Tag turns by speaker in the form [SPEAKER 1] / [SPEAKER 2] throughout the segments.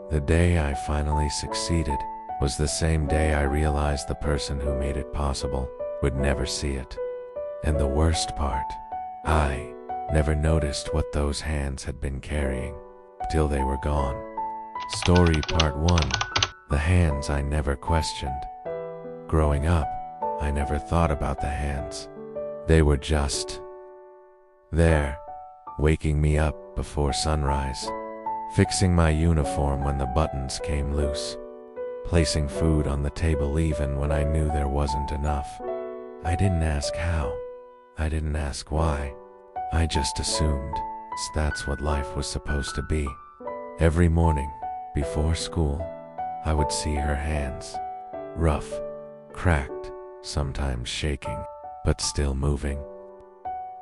[SPEAKER 1] The day I finally succeeded was the same day I realized the person who made it possible would never see it. And the worst part, I never noticed what those hands had been carrying till they were gone. Story part 1. The hands I never questioned. Growing up, I never thought about the hands. They were just there, waking me up before sunrise, fixing my uniform when the buttons came loose, placing food on the table even when I knew there wasn't enough. I didn't ask how. I didn't ask why. I just assumed that's what life was supposed to be. Every morning, before school, I would see her hands. Rough, cracked, sometimes shaking, but still moving.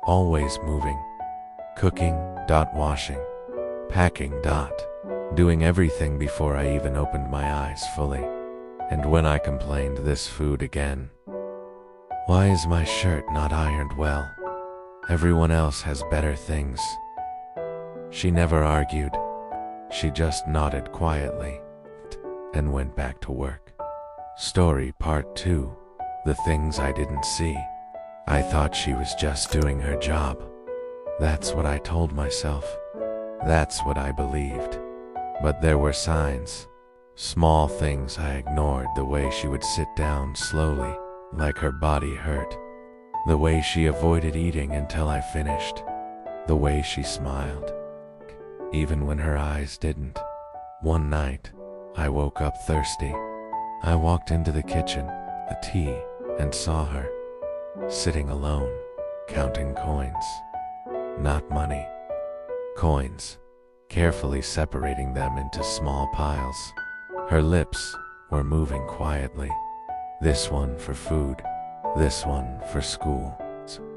[SPEAKER 1] Always moving. Cooking, washing, packing, doing everything before I even opened my eyes fully. And when I complained, this food again. Why is my shirt not ironed well? Everyone else has better things. She never argued. She just nodded quietly and went back to work. Story part 2. The things I didn't see. I thought she was just doing her job. That's what I told myself. That's what I believed. But there were signs. Small things I ignored, the way she would sit down slowly, like her body hurt. The way she avoided eating until I finished. The way she smiled, even when her eyes didn't. One night, I woke up thirsty. I walked into the kitchen, a tea, and saw her, sitting alone, counting coins. Not money. Coins, carefully separating them into small piles. Her lips were moving quietly. This one for food, this one for school,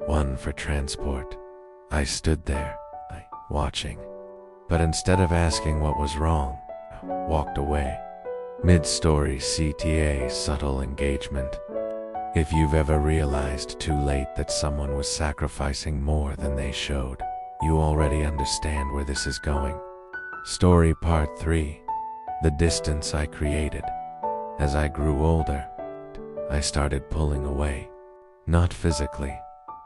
[SPEAKER 1] one for transport. I stood there, watching. But instead of asking what was wrong, I walked away. Mid-story CTA, subtle engagement. If you've ever realized too late that someone was sacrificing more than they showed, you already understand where this is going. Story part 3. The distance I created. As I grew older, I started pulling away. Not physically,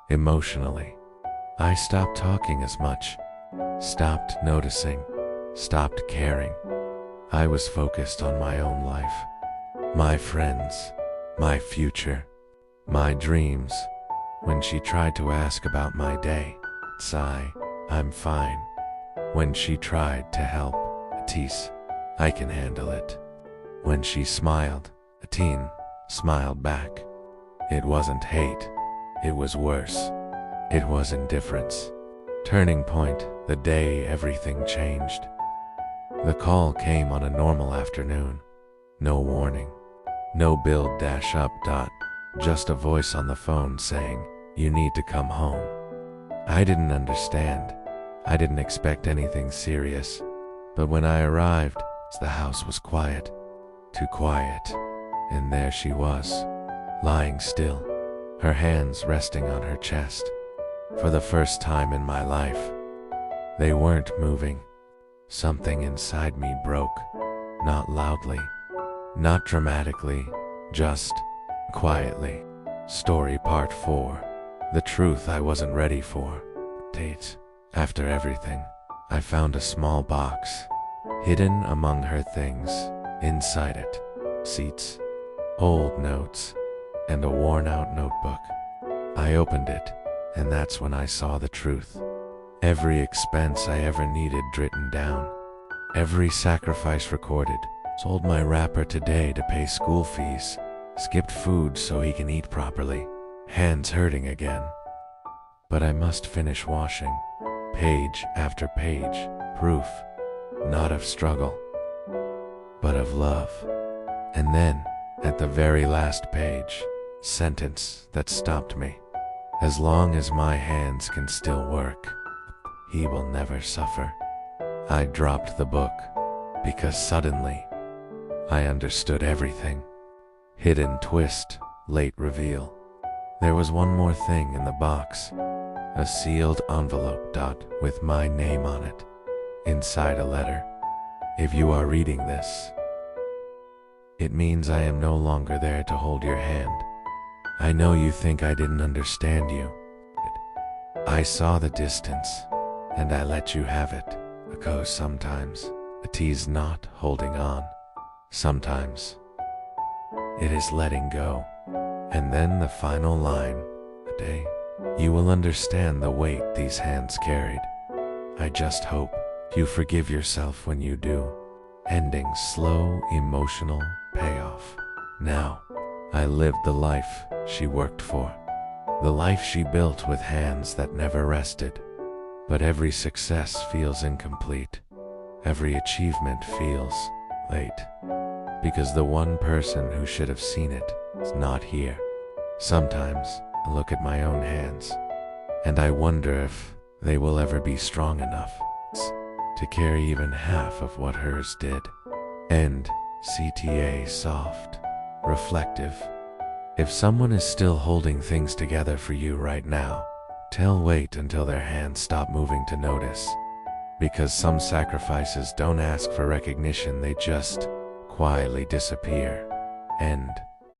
[SPEAKER 1] emotionally. I stopped talking as much, stopped noticing, stopped caring. I was focused on my own life, my friends, my future, my dreams. When she tried to ask about my day, sigh, I'm fine. When she tried to help, tease, I can handle it. When she smiled, a teen smiled back. It wasn't hate, it was worse. It was indifference. Turning point, the day everything changed. The call came on a normal afternoon. No warning. No build-up. Just a voice on the phone saying, you need to come home. I didn't understand. I didn't expect anything serious. But when I arrived, the house was quiet. Too quiet. And there she was, lying still, her hands resting on her chest. For the first time in my life, they weren't moving. Something inside me broke. Not loudly, not dramatically, just quietly. Story part 4. The truth I wasn't ready for. Tate. After everything, I found a small box, hidden among her things. Inside it, seats, old notes, and a worn-out notebook. I opened it, and that's when I saw the truth. Every expense I ever needed written down. Every sacrifice recorded. Sold my rapper today to pay school fees. Skipped food so he can eat properly. Hands hurting again. But I must finish washing. Page after page. Proof. Not of struggle, but of love. And then, at the very last page, sentence that stopped me. As long as my hands can still work, he will never suffer. I dropped the book, because suddenly, I understood everything. Hidden twist, late reveal. There was one more thing in the box. A sealed envelope with my name on it. Inside a letter. If you are reading this, it means I am no longer there to hold your hand. I know you think I didn't understand you. I saw the distance, and I let you have it. Because sometimes the tea's not holding on. Sometimes it is letting go. And then the final line, a day, you will understand the weight these hands carried. I just hope you forgive yourself when you do. Ending slow, emotional payoff. Now, I lived the life she worked for. The life she built with hands that never rested. But every success feels incomplete. Every achievement feels late. Because the one person who should have seen it is not here. Sometimes I look at my own hands, and I wonder if they will ever be strong enough to carry even half of what hers did. End CTA soft, reflective. If someone is still holding things together for you right now, wait until their hands stop moving to notice. Because some sacrifices don't ask for recognition, they just quietly disappear. End.